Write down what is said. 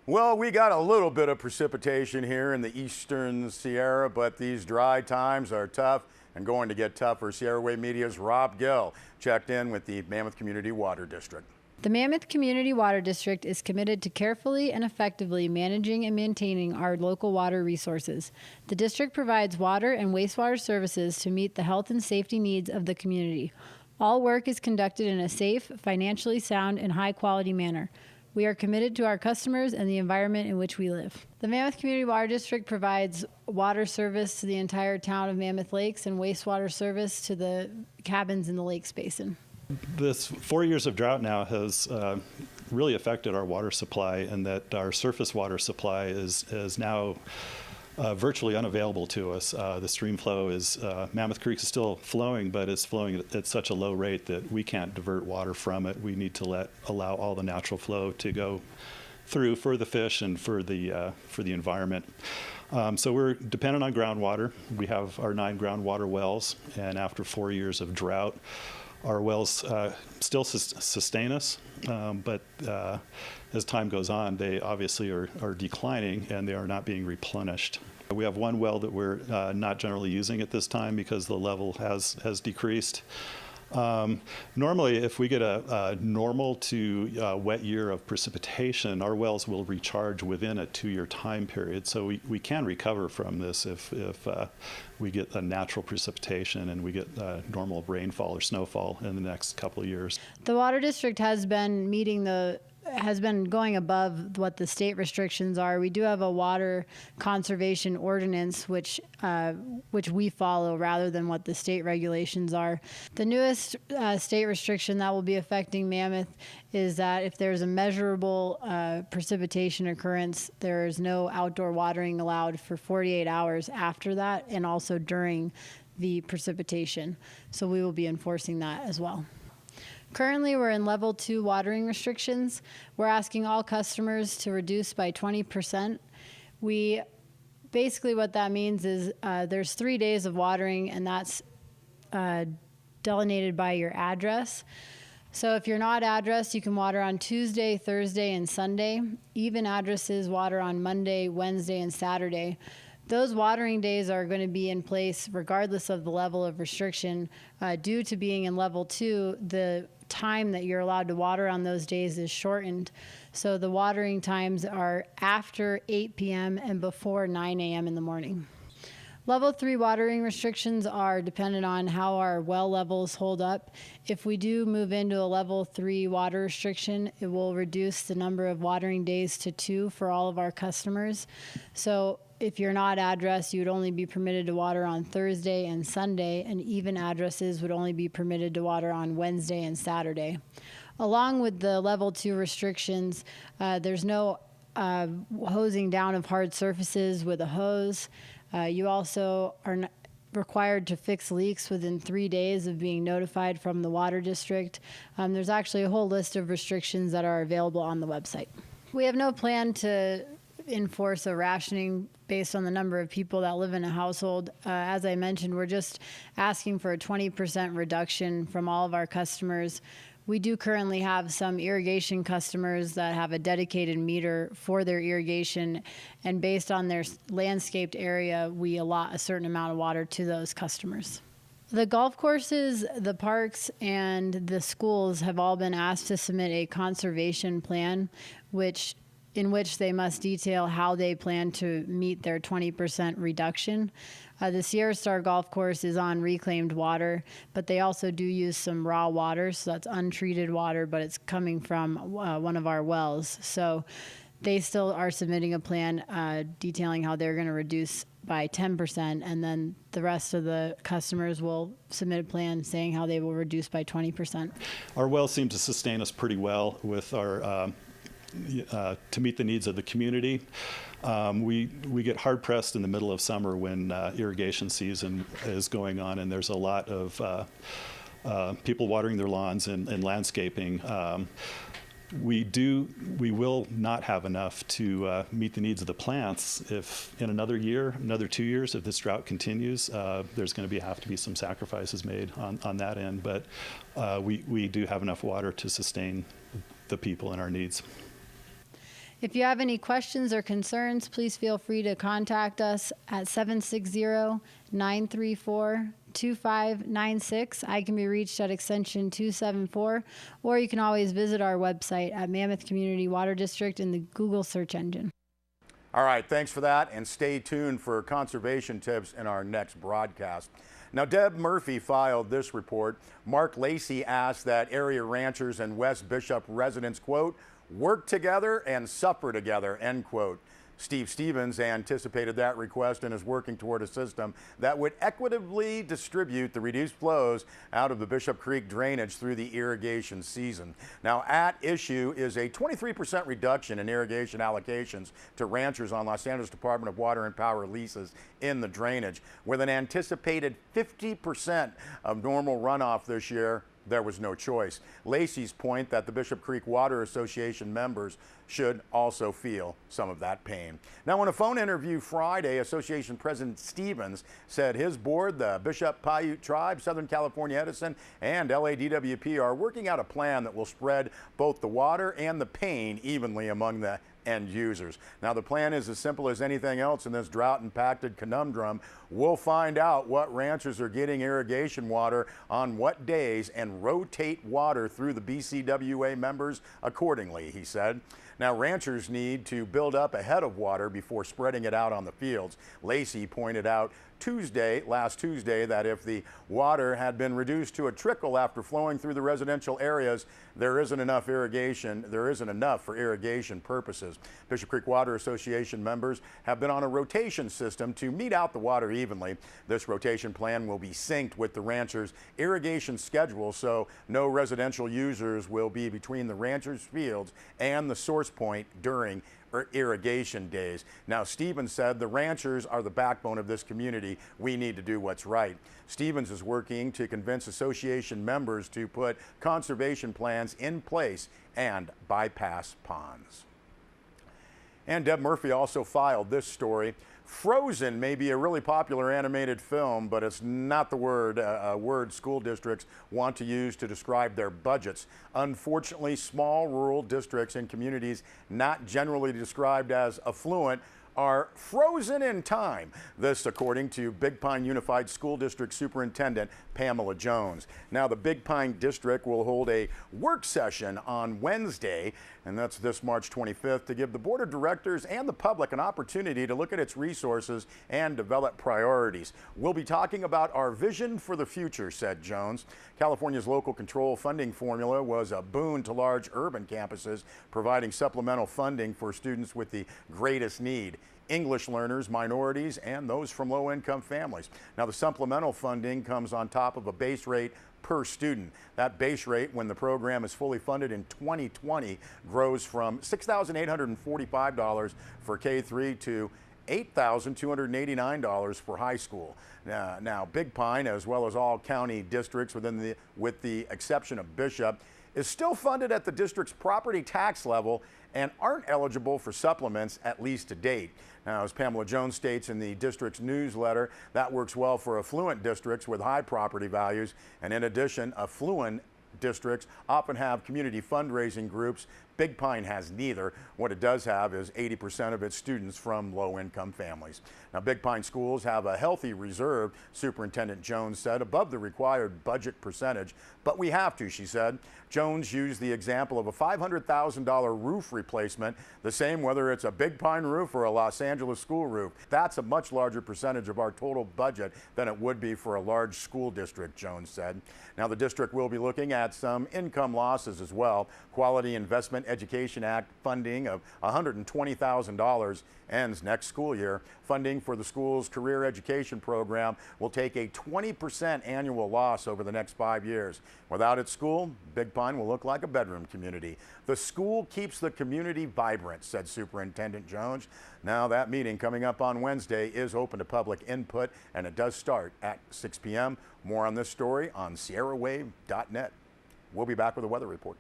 Well, we got a little bit of precipitation here in the eastern Sierra, but these dry times are tough and going to get tougher. Sierra Way Media's Rob Gill checked in with the Mammoth Community Water District. The Mammoth Community Water District is committed to carefully and effectively managing and maintaining our local water resources. The district provides water and wastewater services to meet the health and safety needs of the community. All work is conducted in a safe, financially sound, and high-quality manner. We are committed to our customers and the environment in which we live. The Mammoth Community Water District provides water service to the entire town of Mammoth Lakes and wastewater service to the cabins in the Lakes Basin. This 4 years of drought now has really affected our water supply, and that our surface water supply is now virtually unavailable to us. The stream flow is, Mammoth Creek is still flowing, but it's flowing at such a low rate that we can't divert water from it. We need to allow all the natural flow to go through for the fish and for the environment. So we're dependent on groundwater. We have our 9 groundwater wells, and after 4 years of drought, our wells still sustain us, but as time goes on, they obviously are declining and they are not being replenished. We have one well that we're not generally using at this time because the level has decreased. Normally, if we get a normal to wet year of precipitation, our wells will recharge within a 2-year time period. So we can recover from this if we get a natural precipitation and we get normal rainfall or snowfall in the next couple of years. The Water District has been going above what the state restrictions are. We do have a water conservation ordinance which we follow rather than what the state regulations are. The newest state restriction that will be affecting Mammoth is that if there's a measurable precipitation occurrence, there is no outdoor watering allowed for 48 hours after that and also during the precipitation. So we will be enforcing that as well. Currently, we're in level 2 watering restrictions. We're asking all customers to reduce by 20%. Basically what that means is there's 3 days of watering, and that's delineated by your address. So if you're not addressed, you can water on Tuesday, Thursday, and Sunday. Even addresses water on Monday, Wednesday, and Saturday. Those watering days are going to be in place regardless of the level of restriction. Due to being in level 2, the time that you're allowed to water on those days is shortened. So the watering times are after 8 p.m. and before 9 a.m. in the morning. Level 3 watering restrictions are dependent on how our well levels hold up. If we do move into a level 3 water restriction, it will reduce the number of watering days to 2 for all of our customers. So if you're not addressed, you would only be permitted to water on Thursday and Sunday, and even addresses would only be permitted to water on Wednesday and Saturday. Along with the level 2 restrictions, there's no hosing down of hard surfaces with a hose. You also are required to fix leaks within 3 days of being notified from the water district. There's actually a whole list of restrictions that are available on the website. We have no plan to enforce a rationing based on the number of people that live in a household. As I mentioned, we're just asking for a 20% reduction from all of our customers. We do currently have some irrigation customers that have a dedicated meter for their irrigation, and based on their landscaped area, we allot a certain amount of water to those customers. The golf courses, the parks, and the schools have all been asked to submit a conservation plan, in which they must detail how they plan to meet their 20% reduction. The Sierra Star Golf Course is on reclaimed water, but they also do use some raw water, so that's untreated water, but it's coming from one of our wells. So they still are submitting a plan detailing how they're going to reduce by 10%, and then the rest of the customers will submit a plan saying how they will reduce by 20%. Our wells seem to sustain us pretty well with our to meet the needs of the community. We get hard pressed in the middle of summer when irrigation season is going on, and there's a lot of people watering their lawns and landscaping. We will not have enough to meet the needs of the plants if in another 2 years, if this drought continues, there's going to have to be some sacrifices made on that end. But we do have enough water to sustain the people and our needs. If you have any questions or concerns, please feel free to contact us at 760-934-2596. I can be reached at extension 274, or you can always visit our website at Mammoth Community Water District in the Google search engine. All right, thanks for that, and stay tuned for conservation tips in our next broadcast. Now, Deb Murphy filed this report. Mark Lacey asked that area ranchers and West Bishop residents, quote, work together and suffer together, end quote. Steve Stevens anticipated that request and is working toward a system that would equitably distribute the reduced flows out of the Bishop Creek drainage through the irrigation season. Now, at issue is a 23% reduction in irrigation allocations to ranchers on Los Angeles Department of Water and Power leases in the drainage. With an anticipated 50% of normal runoff this year, there was no choice. Lacey's point that the Bishop Creek Water Association members should also feel some of that pain. Now, in a phone interview Friday, Association President Stevens said his board, the Bishop Paiute Tribe, Southern California Edison, and LADWP are working out a plan that will spread both the water and the pain evenly among the end users. Now, the plan is as simple as anything else in this drought-impacted conundrum. We'll find out what ranchers are getting irrigation water on what days and rotate water through the BCWA members accordingly, he said. Now, ranchers need to build up a head of water before spreading it out on the fields. Lacey pointed out last Tuesday, that if the water had been reduced to a trickle after flowing through the residential areas, there isn't enough for irrigation purposes. Bishop Creek Water Association members have been on a rotation system to mete out the water evenly. This rotation plan will be synced with the ranchers' irrigation schedule, so no residential users will be between the ranchers' fields and the source point during irrigation days. Now, Stevens said the ranchers are the backbone of this community. We need to do what's right. Stevens is working to convince association members to put conservation plans in place and bypass ponds. And Deb Murphy also filed this story. Frozen may be a really popular animated film, but it's not the word school districts want to use to describe their budgets. Unfortunately, small rural districts and communities not generally described as affluent are frozen in time. This according to Big Pine Unified School District Superintendent Pamela Jones. Now, the Big Pine District will hold a work session on Wednesday, and that's this March 25th, to give the Board of Directors and the public an opportunity to look at its resources and develop priorities. We'll be talking about our vision for the future, said Jones. California's local control funding formula was a boon to large urban campuses, providing supplemental funding for students with the greatest need: English learners, minorities, and those from low-income families. Now, the supplemental funding comes on top of a base rate per student. That base rate, when the program is fully funded in 2020, grows from $6,845 for K-3 to $8,289 for high school. Now, Big Pine, as well as all county districts with the exception of Bishop, is still funded at the district's property tax level and aren't eligible for supplements, at least to date. Now, as Pamela Jones states in the district's newsletter, that works well for affluent districts with high property values, and in addition, affluent districts often have community fundraising groups. Big Pine has neither. What it does have is 80% of its students from low-income families. Now, Big Pine schools have a healthy reserve, Superintendent Jones said, above the required budget percentage, but we have to, she said. Jones used the example of a $500,000 roof replacement, the same whether it's a Big Pine roof or a Los Angeles school roof. That's a much larger percentage of our total budget than it would be for a large school district, Jones said. Now, the district will be looking at some income losses as well. Quality Investment Education Act funding of $120,000 ends next school year. Funding for the school's career education program will take a 20% annual loss over the next 5 years. Without its school, Big Pine will look like a bedroom community. The school keeps the community vibrant, said Superintendent Jones. Now, that meeting coming up on Wednesday is open to public input, and it does start at 6 p.m. More on this story on SierraWave.net. We'll be back with a weather report.